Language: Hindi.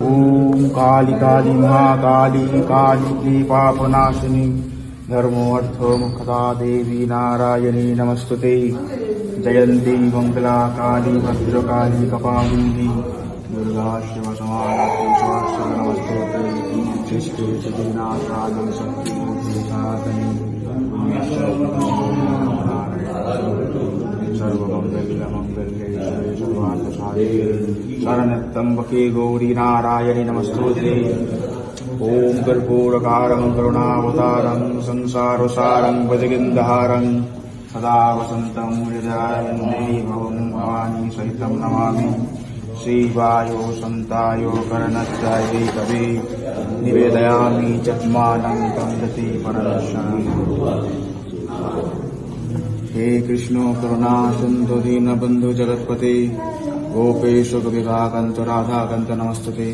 ओम काली काली महाकाली काली पापनाशिनी धर्मो अर्थो मुखदा देवी नारायणी नमस्तुते। जयंती मंगला काली भद्रकाली कपालिनी दुर्गा शिव समारती नमस्तोते। सृष्टि चिदनाशानं शक्ति साधनी सर्वमंगल्ये सर्वार्थसाधिके शरणत्र्यंबके गौरी नारायणी नमस्तुते। ओम कर्पूरकारं करुणावतारं संसारसारं भजगिन्धहारं सदा वसन्तं हृदयारण्ये भवं भवानी सहितं नमामि। श्रीवायो सन्तायो करणच्चायै कवे निवेदयामि जग्मानं तं गति परमेश्वरम्। हे कृष्ण करुणा सिन्धु दीनबन्धु जगत्पते गोपेश गोपिकान्त राधाकान्त नमस्तुते।